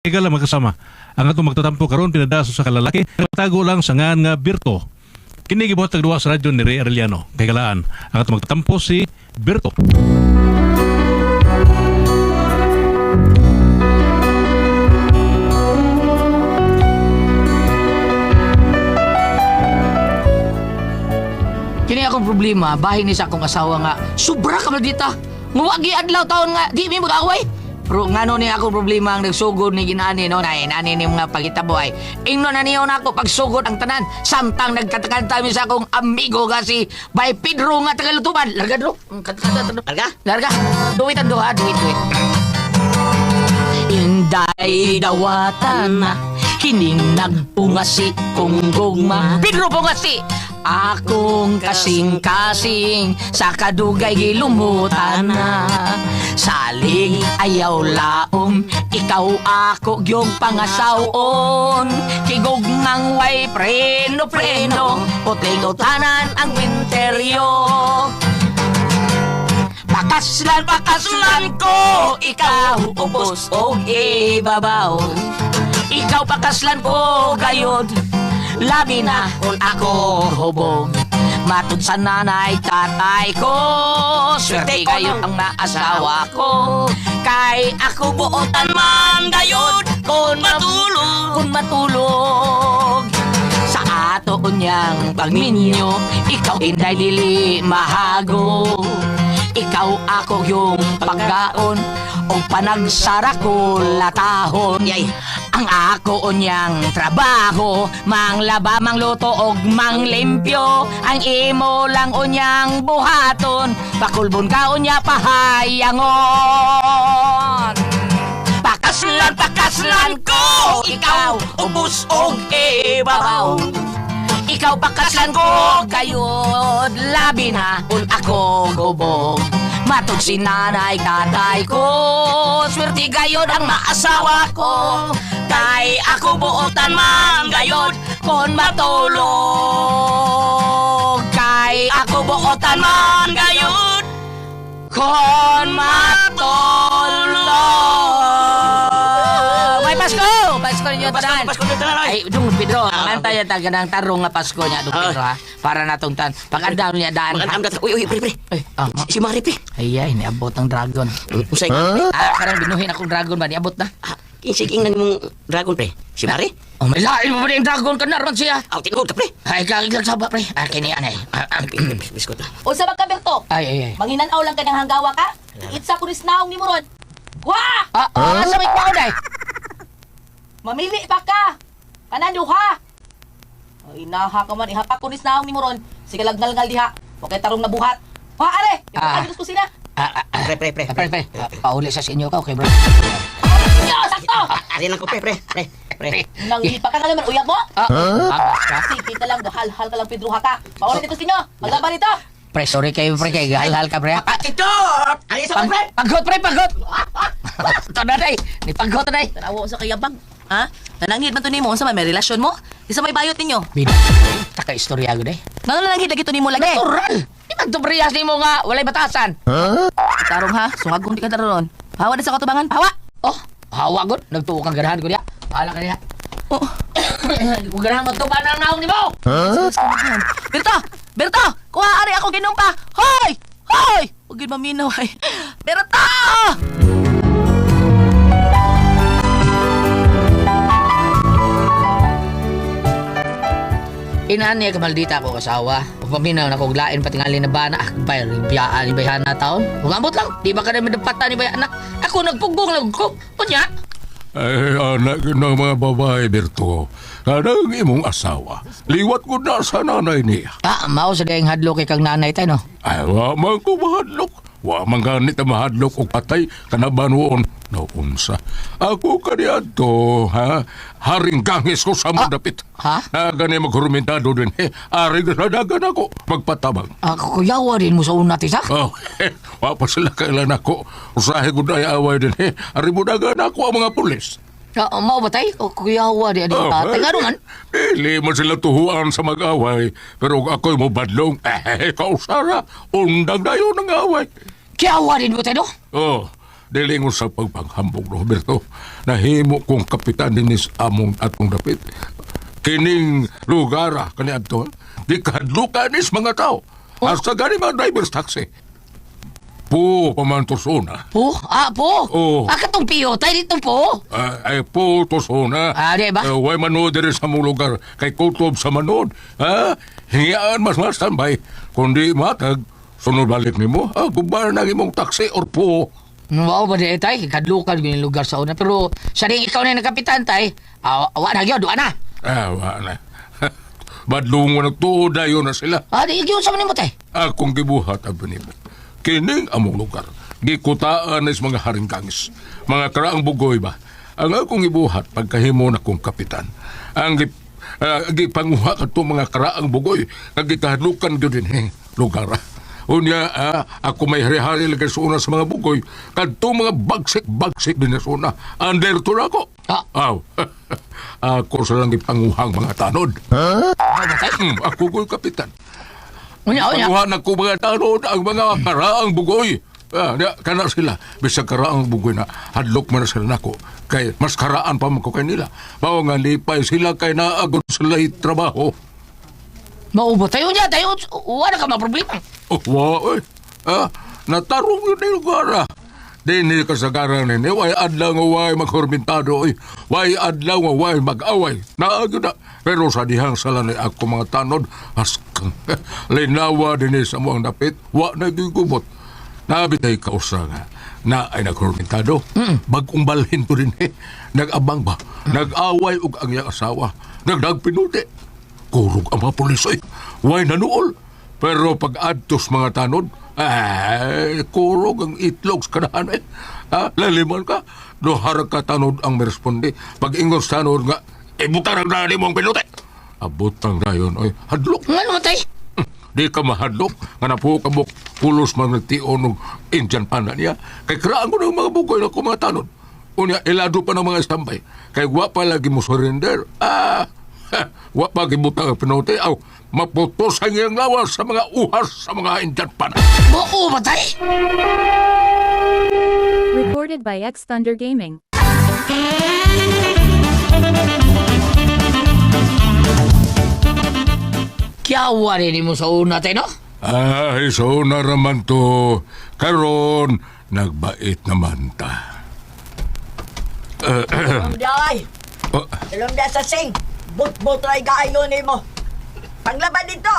Ikaw lang magkasama. Ang atong magtatampo karon pinadaso sa kalalaki, nagtago lang sa ngan nga Birto. Kini gibuhat tagduwa sa radyo ni Ray Arellano. Kay kalaan, ang atong magtatampo si Birto. Kini akong problema, bahin ni sa akong asawa nga, sobra ka dita. Nguwagi adlaw taon nga, di mi mag-away. Pero ngano ni ako problema ang nagsugod ni ginani no, na inani ni mga pagitabo ay. Ingno na niyo na ako pagsugod ang tanan. Samtang nagkatakanta mi sa akong amigo nga si Bay Pedro nga tagalutuban. Larga dro. Larga? Larga. Duwit ang duha, duwit. Inday dawatan na kining nagpungasi kong gugma. Pedro pungasi! Akong kasing-kasing sa kadugay gilumutan na. Salig ayaw laom, ikaw ako gyung pangasawon. Kigugmang way preno-preno, puting utanan ang winteryo. Pakaslan ko, ikaw ubos o ibabaw. Ikaw pakaslan ko gayod, labi na kung ako hubog. Matud sa nanay, tatay ko, swerte kayo ang maasawa ko. Kay ako buotan man gayod, kung matulog. Sa ato unyang pagminyo, ikaw inday dili mahago. Ikaw ako yung pagkaon o panagsara ko latahon. Yay. Ang ako unyang trabaho, manglaba, mangluto og manglimpyo. Ang imo lang unyang buhaton, pakulbon ka unya pahayangon. Pakaslan ko, ikaw ubos og ibabaw. Ikaw pakaslan ko, gayod, labi na kung ako gubog. Matod si nanay, tatay ko, swerte gayod ang maasawa ko. Kay ako buotan man gayod, kung matulog. Kay ako buotan man gayod, kung matulog. May Pasko! Pasko ninyo tanan. Pasko ninyo tanan. Ay, dung Pedro, antay ang taga ng tarong nga Pasko niya, dung Pedro ha. Para natong tan. Pag-andaw niya daan. Uy, pre. Si Mari, pre. Ay, niabot ang dragon. Usay. Karang binuhin akong dragon ba? Niabot na. Kinsig na mong dragon, pre. Si Mari? Oh, may lain mo ba yung dragon ka naroon siya? Tinuod ka, pre. Ay, kagigil saba, pre. Kini anay. Biskot na. O sa Berto, Ay. manginanaw lang ka ng hanggawa ka? Itsa kunis naong ni Moron. Wah! Asa may kwao day? Mamili pa ka! Kanan duha! O, inaha ka man, ihapak kunis naong ni Moron. Sige lagngal-ngal diha. Huwag kayo tarong nabuhat. Wah, are! Ipagkagilos ko sina. Pre. Pauli sa inyo ka, okay bro? Yo, sakto! Ari lang ko, pre. Nanghi pa ka na naman, uyab mo? Kasi, Sige ka lang, hal-hal ka lang, Pedro Haka. Paulit ito sa inyo. Maglaban ito. pre, sorry kayo, pre, kay hal-hal ka, pre. Ito! Ari sa pre. Paggot, pre, paggot! Ito na, day. Ni paggot na, day. Tanawa ko sa kayabang. Ha? Nananghid man to nimo unsa may relasyon mo? Isa may bayot ninyo. Bida, taka istorya ko, day. Ngano nananghid lagi to nimo lagi? Natural! Ipagtubriyas ni mo nga, walay batasan. Tarong ha, sungagong di ka taron. Hawa na sa katubangan, hawa. Oh, hawa god, nagtuo kang ganahan ko niya. Paala ka niya. Oh. Kung ganahan magtuba na ang naong ni mo! Berto, kuha ari ako ginumpa. Hoy! Huwag yun maminaw ay. Berto! Inaan niya kamaldita ko asawa. Kung paminaw na kong lain pati nga linabana, bayar yung biyaan ni bayan na taon. Kung ambot lang, di ba ka na madapatan ni bayan na? Ako nagpugong ko. Kunya? Ay, anak ng mga babae, Berto. Kanang imong asawa. Liwat ko na sa nanay niya. Mao sa dayang hadlo kay kang nanay tayo, no? Ay, wa man ko mahadlok. Wa man ganit na mahadlok o patay kanabanuon. Naunsa. Ako kaniadto, ha? Haring gangis ko sa madapit. Ha? Gani maghurumentado din, Aring nadagan ako. Magpatabang. Ako kuyawa din mo sa una, tisak. Oh, wa pa sila kailan ako. Usahe ko na away din, Ari mo dagan ako ang mga pulis. Mao ba tayo? O kuyawa di adi tatay. Nga naman. Dili man sila tuhuan sa mag-away. Pero ako'y mo badlong, kausara, undang dayo ng away. Kuyawa din mo tayo, no? Oh, Dilingon sa pagpanghambog, Roberto. Nahimo kong kapitan dinis among atong dapit. Kining lugar, kaniadto, di kahadlukanis mga tao. Hasta gani mga driver's taxi. Po, pamantusona. Po? Po? Oo. Katong piyo, tayo dito po. Ay po, tusona. Di ba? Way manood din sa mong lugar. Kay kutob sa manood. Hingaan mas tambay. Kundi matag, sunod balik ni mo. Gubar na imong taxi or po. Wow ba di tay? Kadlukan yung lugar sa una. Pero siya rin ikaw na yung kapitan tay. Wa na yun, doon na. Wa na. Badlungo nagtuod na yun na sila. Di yun sa mo tay. Akong gibuhat ang mo. Kining among lugar. Gikutaan is mga haring kangis. Mga karaang bugoy ba? Ang akong gibuhat pagkahimo na kong kapitan. Ang gipanguha ka to mga karaang bugoy. Nagikahadlukan ko din lugar. Unya, ako may hari-hari lagay sa una sa mga bugoy. Kadto mga bagsik-bagsik din sa una. Under to na ako. Ako sa lang ipanguhang mga tanod. Ako ko'y kapitan. Unya. Panguhan ako mga tanod ang mga karaang bugoy. Kana sila. Bisa karaang bugoy na hadlok man na sila nako. Kay mas karaan pa man ko kay nila. Mao nga lipay sila kay naagod sila trabaho. Maubo tayo niya, tayo. Wala ka mga problema. Oy. Natarong yun na yung lugar. Dini kasagaran ni way adlaw nga way magkormentado. Way adlaw nga way mag-away. Naagyo na. Pero sa dihang sala ni ako mga tanod, haskang linawa din sa mga dapit, wa na gigubot. Nabitay kausa nga na ay nagkormentado. Bagong balhin to rin Nag-abang ba? Nag-away og ang iyang asawa. Nagdagpinuti. Kurog ang mga pulis way nanuol. Pero pag adtos mga tanod, kurog ang itlog sa kanahan laliman ka. Dohar ka tanod ang meresponde. Pag ingos tanod nga, butang ang dali mong pinuti. Abutang dayon, hadlok. Ano tay? Di ka mahadlok. Nga na po kabok pulos mga nagtion ng Indian panda niya. Kay kraan ko ng mga bukoy na mga tanod. Unya, ilado pa ng mga estambay. Kay wapa lagi mo surrender. Wa pa gibutang ang pinuti. Maputos ang iyang lawas sa mga uhas sa mga Indian panda. Oo ba tay? Recorded by X Thunder Gaming. Kiyawa rin mo sa una tay, no? So naraman to. Karon, nagbait naman ta. Day! Ilong sa sing! But ray gaayon ni mo! Panglaban dito!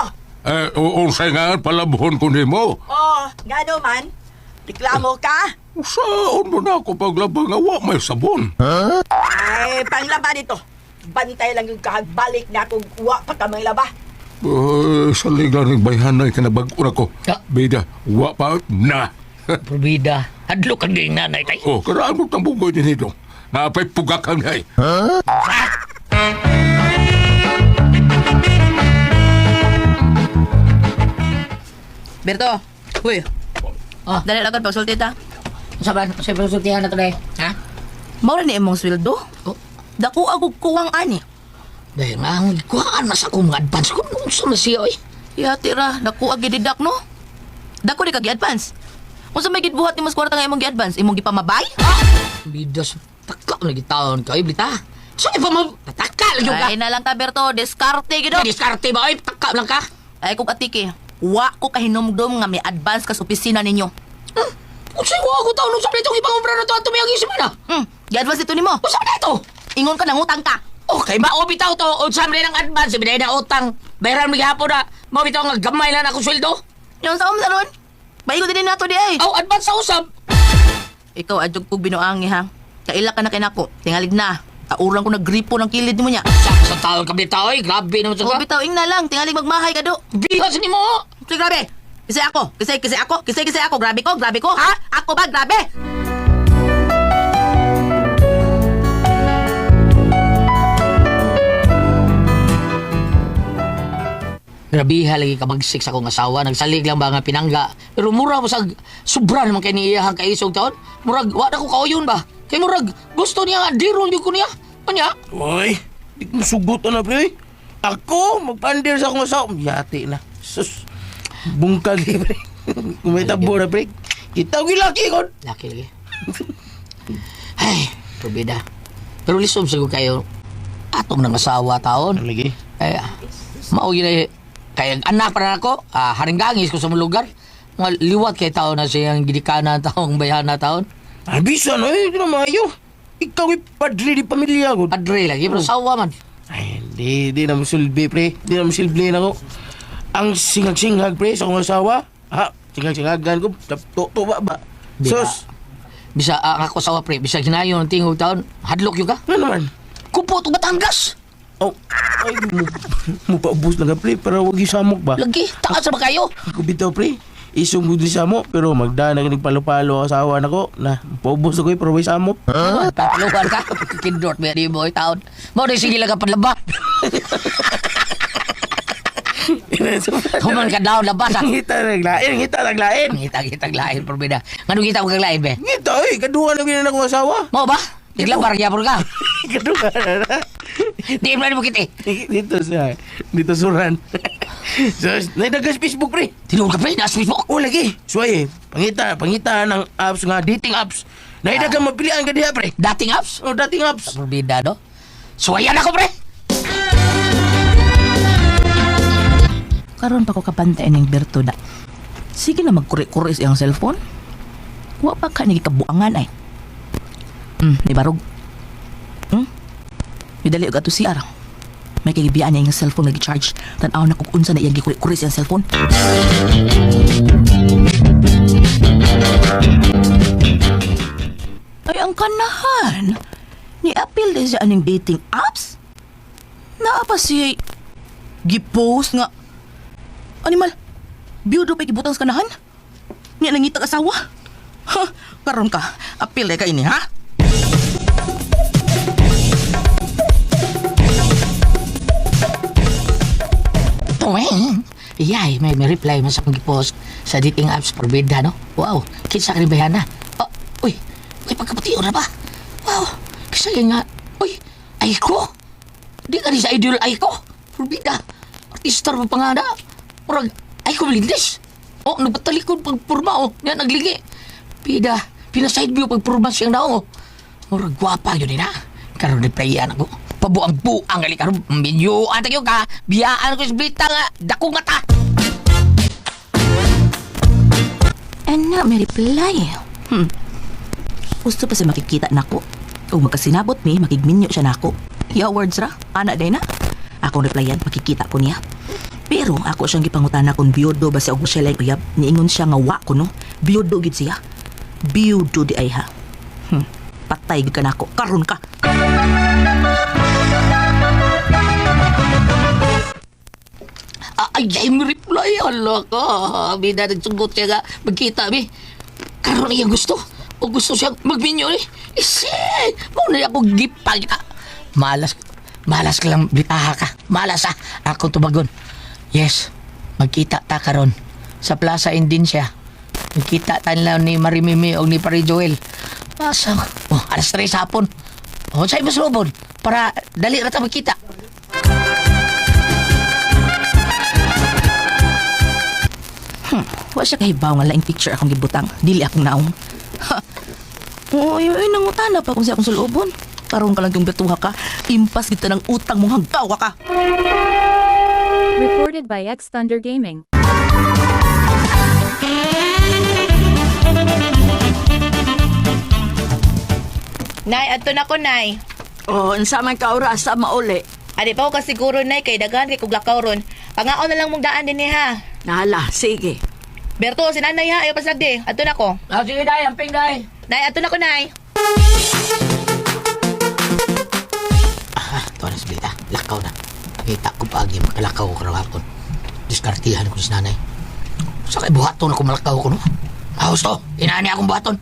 Unsay nga palabhon ko nimo. Gano man? Reklamo ka? Saan mo na ako paglabang nga wa may sabon? Ay, panglaban dito! Bantay lang yung kahagbalik na kung wa pa ka may laba. Sa liga ng bayhanay ka na bago na ko. Bida, wa pa na. Probida, hadlok ang gayong nanay tay. Karaan mo tang bugoy din ito. Napay pugak ang hay. Berto, uy. Dali lang pagsulti ta. Saban, sa pagsultihan na to day. Maura ni imong sweldo. Dako ako kuwang ani. Dahil nga, kuhaan na sa akong advance ko. Nung sa masiya, Yati ra, dako agi didak no. Dako di kag advance. Unsa may gidbuhat ni mas kwarta nga imong gi-advance? Imong gipamabay? bidas, takla na gitawon kayo, blita. So, ipa mo, takla lang yung ka. Ay na lang ka, Berto. Diskarte, gido. Diskarte ba, ay, takla lang ka. Ay, kung atike, wa ko kahinumdum nga may advance ka sa opisina ninyo. Kung sa'yo ako tao, nung sabi itong ibang obra na ito at tumiyagin si Mana. Gi-advance ito nimo. Kung saan na ito? Ingon ka nang utang ka. Okay, maobitaw to. O sa amin ng advance, binay na utang. Bayaran mo gihapon na, maobitaw nga gamay lang ako sweldo. Yung sa umsaron. Baigo din nato di ay. Aw, advance sa usab. Ikaw, adjog kong binuangi ha. Kaila ka na kinako. Tingalig na. Taurang ko nagripo ng kilid mo niya. Sa taon ka bitaw, grabe naman sa O ka. bitawing na lang. Tingalig magmahay ka do. Bigas ni mo. Sige, grabe. Kisay ako. Kisay ako. Grabe ko. Ha? Ako ba? Grabe. Grabiha lagi ka magsik sa akong asawa. Nagsalig lang ba nga pinangga. Pero mura mo sa sobra naman kay niiyahang kaisog taon. Murag, wala ko kauyon ba? Kay murag, gusto niya nga, dirol yung ko niya. Kanya? Uy, di ko masugot na pre. Ako, magpandir sa akong asawa. Yati na. Sus, bungkag pre. Kung may tabo na pre. Kita ko yung laki ko. Laki lagi. Ay, probida. Pero lisod sa kayo. Atong nang asawa taon. Lagi. Ay, mao yun kaya anak para ako, haringgangis ko sa mga lugar. Mga liwat kay taon na siyang gidikanan taong bayan na taon. Ay, bisa na eh. Di na maayo. Ikaw ay padre di pamilya ko. Padre lagi, pero sawa man. Ay, di na masulbi, pre. Di na masulbi na ko. Ang singag-singag, pre, sa akong asawa. Ha? Singag-singagan ko. Tuwa ba? Sus. Bisa ako sawa pre, bisa ginayon ng tingog taon, hadlok yun ka. Ano naman? Kupo ito Batangas. Oh, ay, mo paubos na ka, pre. Para wag isamok ba? Lagi, taas na ba kayo? Ako bitaw, pre. Isumod ni Samo, pero magdana ka nagpalo-palo ang asawa na ko. Na, paubos na ko pero may Samo. Papaluhan ka, kindort ba di mo taon. Mo na sige lang ka panlaba. Kuman ka daw labas ha. Ngita naglain. Ngita lain perbeda. Nganu kita ko lain be. Ngita, eh, kaduha na binan akong asawa. Mau ba? Diglabar gyapon ka. Kaduha na. Di mo bukit eh. Dito suran. So, naidagas Facebook, pre. Tinawag ka pre, nasa Facebook. Oh, lagi. Suway, pangita ng apps nga, dating apps. Naidagang mapilian ka diha, pre. Dating apps. Oh, dating apps. Perbeda no. Suwayan ako pre. Karon pa ko kapantay ng Berto na. Sige na magkuri-kuri sa iyang cellphone. Wa pa ka nagikabuangan ay. Ni barog. Idali og ato siya ra. May kagibiyaan niya yung cellphone nag-charge. Tanaw na kung unsa na iyang gikuri-kuri sa iyang cellphone. Ay, ang kanahan. Ni-appeal din siya aning dating apps? Naa pa siya gipost nga. Animal, biyudo pa gibutang sa kanahan? Niya nangitag asawa? Ha, karon ka, appeal ka ini, ha? Tuwing. Iyay, may reply mo sa kong gipost sa dating apps perbeda no. Wow, kinsa ka rin bayan na. Oh, uy, may pagkapatiyo na ba? Wow, kasi nga, uy, Aiko. Di ka rin sa idol Aiko. Perbeda, artista mo pa nga na. Murag, Aiko Melindres. Oh, nagpatalikod pagpurma oh, nga nagligi. Pida, pinaside view pagpurma siyang nao. Murag, gwapa yun na. Karoon replyan ako. Pabuang-buang gali karoon. Binyuan tayo ka. Biyaan ko sa blita nga. Dako nga ta. Na, may reply. Gusto pa siya makikita nako. Kung magkasinabot mi, makigminyo siya nako. Ya words ra, ana day na. Akong replyan, makikita ko niya. Pero ako siyang gipangutana kung biyudo ba siya o siya lang uyab. Niingon siya nga wa ko no. Biyudo gid siya. Biyudo di ay ha. Patay gid ka nako. Karon ka. Ay, mo reply. Hala ka. Bida, nagsugot siya nga. Magkita, mi. Karoon niya gusto. O gusto siyang magminyo eh. Isi! Muna ako gipag ka. Malas ka lang bitaha ka. Malas ah. Ako tumagon. Yes. Magkita ta karon sa Plaza Indencia. Magkita ta lang ni Marimimi o ni Pari Joel. Asa? Oh, alas 3 hapon. Oh, sa'yo mas lubon. Para dali rata magkita. Wa siya kahibaw nga laing picture akong gibutang. Dili akong naong. Ha. Uy, nangutana pa kung siya akong sulubon. Karon ka lang yung betuha ka. Impas kita ng utang mong hanggawa ka. Recorded by X Thunder Gaming. Nay, adto na ko, Nay. Oh, unsa man ka oras sa mauli. Adi pa ko kasiguro, Nay, kay daghan kay kuglakaw ron. Pangaon na lang mong daan din ha. Nala, sige. Berto, si Nanay ha, ayaw pasagdi. Adto na ko. Sige, day. Amping, day. Nay, adto na ko, Nay. Ito na sa blita. Lakaw na. Nakita ko pagi makalakaw ko karang hapon. Diskartihan ko si nanay. Sa kay buhaton ako malakaw ko no. Ahos to. Inaani akong buhaton.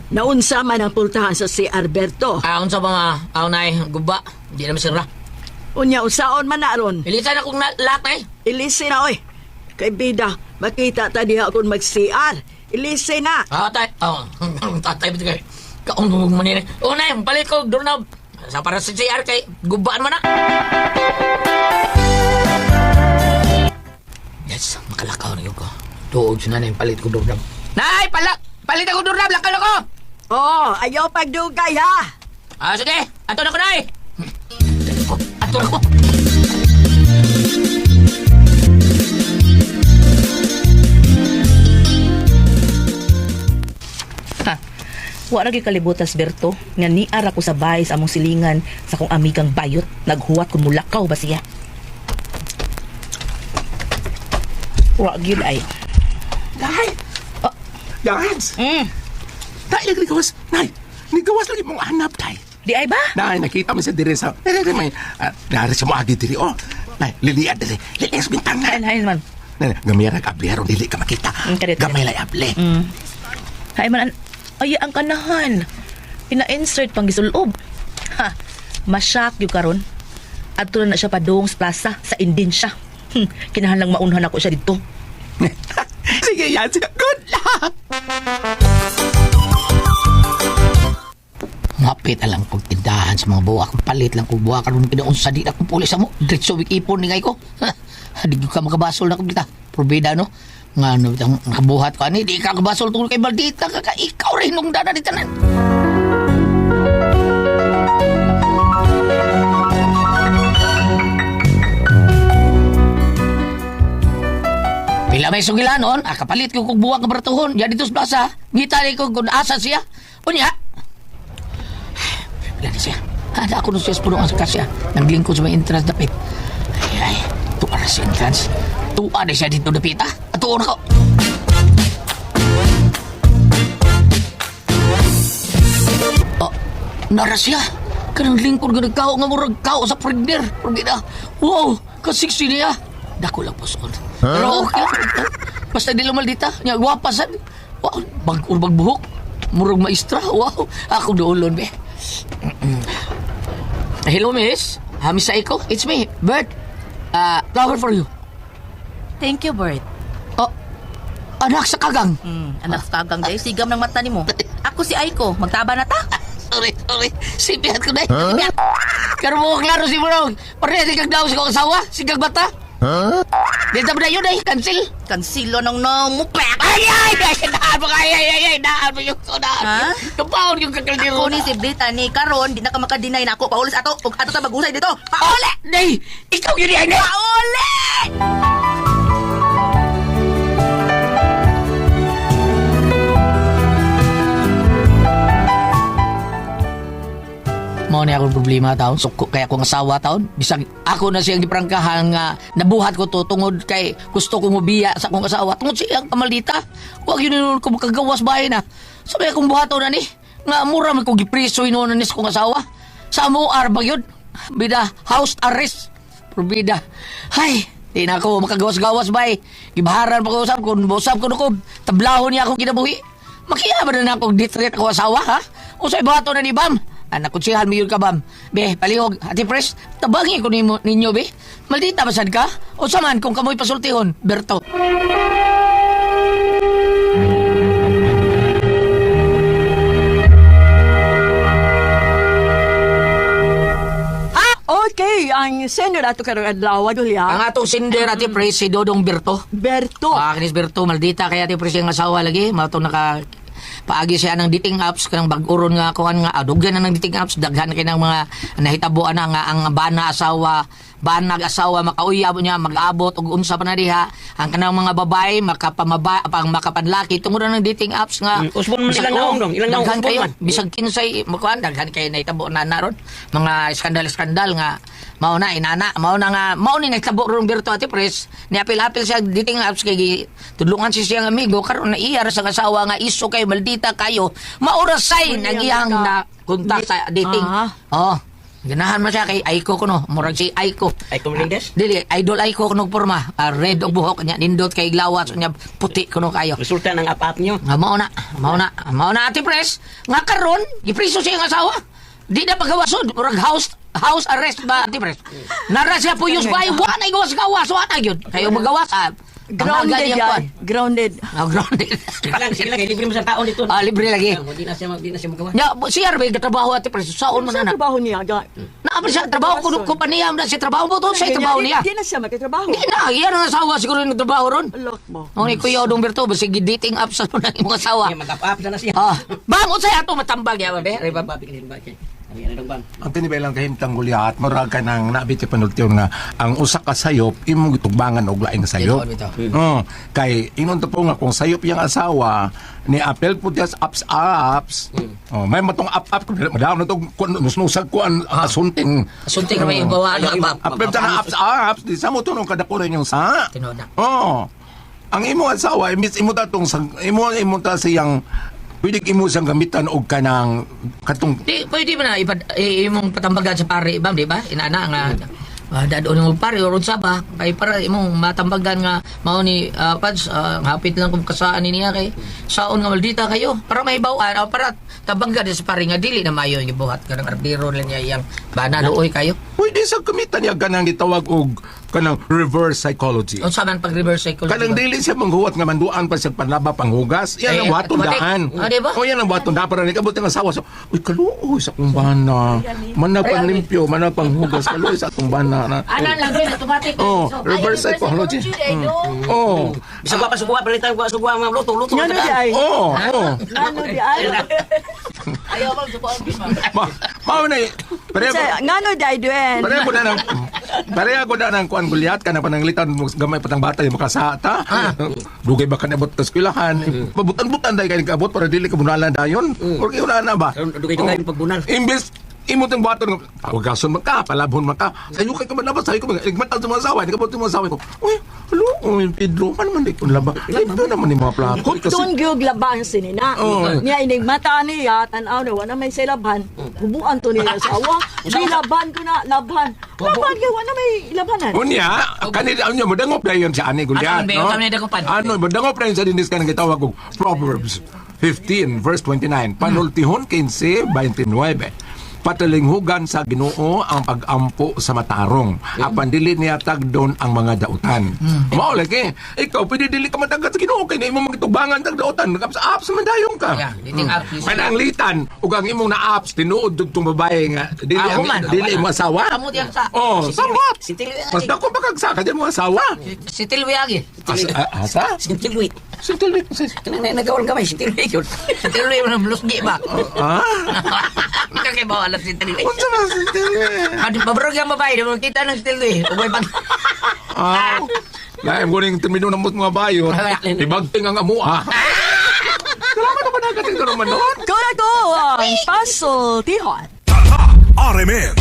Naunsa man ang pultahan sa si Alberto. Ahon sa mga aunay guba. Hindi naman sira. Unya, usaon man na ron. Pilitan akong lakay. Ilisi na, oy. Kay Bida, makita ta diha akong mag-CR. Ilisi na. Tay. Tatay bito kay. Kaunong manini. Unay, palit ko doorknob. Sa para sa CR kay gubaan man na. Yes, makalakaw na yun ko. Tuod sa nanay, palit ko doorknob. Nay, palit ako doorknob, lakal ako! Oh, ayaw pagdugay ha. Ah, sige, ato na ko, nay! Ato na ko! Ha. Wa ra gyud kalibutas Berto nga niara ko sa bahay sa among silingan sa akong amigang bayot naghuwat kun mulakaw ba siya. Wa gyud ay. Nay! Guys! Nay, naggawas. Nay, naggawas lagi mong hanap, tay. Di ay ba? Nay, nakita mo sa dire sa... May... Dari sa mga diri, oh. Nay, liliad dire. Lilias bintang na. Hain man. Nay, gamay ra abli aron dili ka makita. Kadit, Gamay la abli. Hay man ay ang kanahan. Ina-insert pang gisulob. Ha. Masyak gyud karon. Adto na siya padung sa plaza sa Indensya. Kinahanglang maunhan ako siya dito. Sige, yan. Good luck! Mapit alang kong tindahan sa mga buwak. Palit lang kong buwak. Karoon pinaunsa di na kong pulis mo. Diretso wikipon ni ngay ko. Di ka makabasol na kong dita. Probida, no? Nga, no, nakabuhat ko. Di ka makabasol tungkol kay Maldita. Ikaw rin nung dana di tanan. Pila may sugilanon, kapalit ko kong buwak ng baratuhon. Yan dito sa plaza. Ngitali ko kung asa siya. Unya. Pila na siya. Ada ako nung siya sa punong sa siya. Naglingkod sa may entrance dapit. Ay, tuwa na siya entrance. Tuwa na siya dito dapit, ha? At tuwa na ko. Oh, nara siya. Kanang lingkod ka nagkao nga murag kao sa pregner. Pregner. Wow, kasiksi niya. Dako lang po son. Pero okay lang. Basta di lumal dita. Nya gwapasan. Wow, bag-ur bagbuhok. Murag maestra. Wow, ako doolon be. Hello miss. Miss Aiko. It's me, Bert. Flower for you. Thank you, Bert. Oh, anak sa kagang. Anak sa kagang day, sigam ng mata nimo. Ako si Aiko, magtaba na ta. Sorry. Sipihat ko na. Sipihat. Karo mo klaro si Murong. Parehas kang daw sa kong asawa. Sigang bata. Dito ba na yun ay? Cancel. Kansilo ng namupek. Ay! Daan mo kaya! Daan mo yung sodahan. Ha? Kapaon yung kakaldiro. Ako ni si Brita ni Karon, di na ka makadinay na ako. Paulis ato, ug ato ta magusay dito. Pauli! Nay! Ikaw yun yan! Pauli! Mao ni akong problema taon. Suko kaya akong asawa taon. Bisag ako na siyang giprangkahan nga nabuhat ko to tungod kay gusto ko mubiya sa akong asawa. Tungod siyang kamaldita. Huwag yun nun ko makagawas bahay na. Sabi akong buhato na ni. Nga mura man ko gipriso yun ni sa akong asawa. Sa mo arbag yun. Bida, house arrest. Probida. Hay, di na ako makagawas-gawas bahay. Gibaharan pa ko usap ko. Usap ko nukob. Tablahon niya akong kinabuhi. Makiyaman na akong ditreat ako asawa ha. Usay buhato na ni Bam. Anak ko siya, halmiyon ka, Bam. Be, palihog, Ate Pres, tabangi ko ninyo, be. Maldita ba sad ka? O saman kung kamoy pasultihon, Berto. Okay, ang sender ato karong adlaw Julia. Ang atong sinder, Ate Pres, si Dodong Berto. Berto. Kinis Berto, maldita kaya Ate Pres yung asawa lagi. Matong paagi siya ng dating apps kanang bag-uron nga kuan nga duggan na ng dating apps daghan kay ng mga nahitabuan na nga ang banag asawa makauyab niya mag-abot og unsa pa na diha ang kanang mga babae makapanlaki tungod ng dating apps nga Usbon man ilang naong dong, ilang naong daghan usbon kayo man. bisag kinsay makuan daghan kay nahitabo na naron mga skandal nga mao na mao ni nagtabo rong Berto Ate Pres ni apil-apil siya dating apps kay tudlungan si siyang amigo karon na iyar sa asawa nga iso kay maldita kayo maurasay nang iyang na kontak sa dating ganahan mo siya kay Aiko ko no murag si Aiko Melindes? dili idol Aiko ko no porma red og buhok niya nindot kay glawas niya puti ko no kayo Resulta ng apap nyo. mao na Ate Pres nga karon gipriso siya ang asawa di na pagawasod murag house arrest ba Ate Pres nara siya puyos ba wa na gawas wa na gyud kayo magawas Grounded yan. Grounded. Grounded. Sige lang, libre mo sa taon dito. Libre lagi. Di na siya magawa. Ya, siya rin katrabaho Ate Pres. Saon man Sa na. trabaho niya, ga. Na pa siya trabaho ko pa niya na siya trabaho mo to sa trabaho niya. Hindi na siya magkatrabaho. Hindi na, iyan ang asawa siguro yung nagtrabaho ron. Look mo. Ang ni Kuya Odong Berto, basta dating up sa mga imong asawa. Mag-up na siya. Ah, bangon sa ato matambag yaman be. Reba ba? Ang tinibaylang kahimtang gulyat, marag ka nang nabit yung panultiyon nga ang usa ka sayop, imong itugbangan og laing sayop. Kay inon to po nga kung sayop yung asawa, ni apel po just ups. May matong up, madam na to, nusnusag ko ang asunting. Asunting na may bawaan na ba? Apel ta na ups, di sa mo to nung kadakunan yung sa. Tinoda. Ang imong asawa, imbis imo ta tong imo ta siyang pwede imo siyang gamitan og kanang katong Di, pwede ba na imong patambagan sa pare, bam, di ba? Inana nga dadon mo pare urod sa ba kay para imong matambagan nga mao ni pads hapit lang kung kasaan niya kay saon nga maldita kayo para may bawaan para tabanggan sa pare nga dili na mayo yung buhat kanang arbiro lang niya iyang bana luoy kayo. pwede sa gamitan niya kanang gitawag og kanang reverse psychology. Unsa man pag reverse psychology? Kanang dili siya manghuwat nga manduan pa siya panlaba panghugas. Yan ang watong automatic. daan. Di ba? O yan ang watong daan para nikabot ang asawa. So, uy, kaluoy sa akong bana. Manag panglimpyo, manag panghugas. Kaluoy sa akong bana. Anan lang din automatic. Oh, reverse psychology. Oh. Bisa gua pa suguha palitan gua suguha mga luto. Ngano di ay? Oh, oh. Ngano di ay? Ayaw bang subuan bima. Mao na Ngano di ay duen? Pareha ko na ng kuan gulyat ka na pananglitan mo gamay patang bata yung makasata. Dugay ba ka nabot sa eskwelahan? Pabutan-butan dahil kayo kabot para dili ka bunalan dayon. Porque wala na ba? Dugay-dugay pagbunal. Imbes imo tong baton awagason man ka, palabon man ka. Sayo kay ka man labas, sayo ko igmatan sa mga asawa, di ka po sa asawa ko. Uy, hello, Pedro, man man di ko laba. Ito naman ni mga plako. Doon gyud laban sinina. Niya inig mata niya tan-aw na wala may silabhan. Hubuan to niya sa awa. Laban ko na laban. Laban gyud wala may labanan. Unya, kanila unyo mo dangop na yun sa ani gulyat, Ano, no? kami dagopan. Ano, mo dangop na yun sa dinis ka nang gitawag og Proverbs 15 verse 29. Panultihon 15:29. Patalinghugan sa Ginoo ang pag-ampo sa matarong. Apan dili niya tagdon ang mga dautan. Mao lagi. Ikaw pwede dili ka matagad sa Ginoo kay na imong magitubangan tag dautan. Apps mandayong ka. Yeah, dating apps. Mananglitan ug ang imong na apps tinuod dugtong babae nga dili Ah, ang man. dili mo asawa. Amo diyan sa. Oh, samot. Si Tilwi. Mas dako pagkagsa ka dyan mo asawa. Si Tilwi agi. Asa? Si Tilwi. Sintulik. Nagawal gamay si Tilwi yun. Si Tilwi man lusgi ba? Ah? Kaya ba alam si Tilwi? Unsa na sintulik? Adi pabrog yung babae, di mo kita ng Tilwi. Uboy pag Ah. Laim ko ning termino ng mga bayo. Ibagting ang amua. Salamat naman ang kating karuman noon. Ko ang puzzle tihon. RMN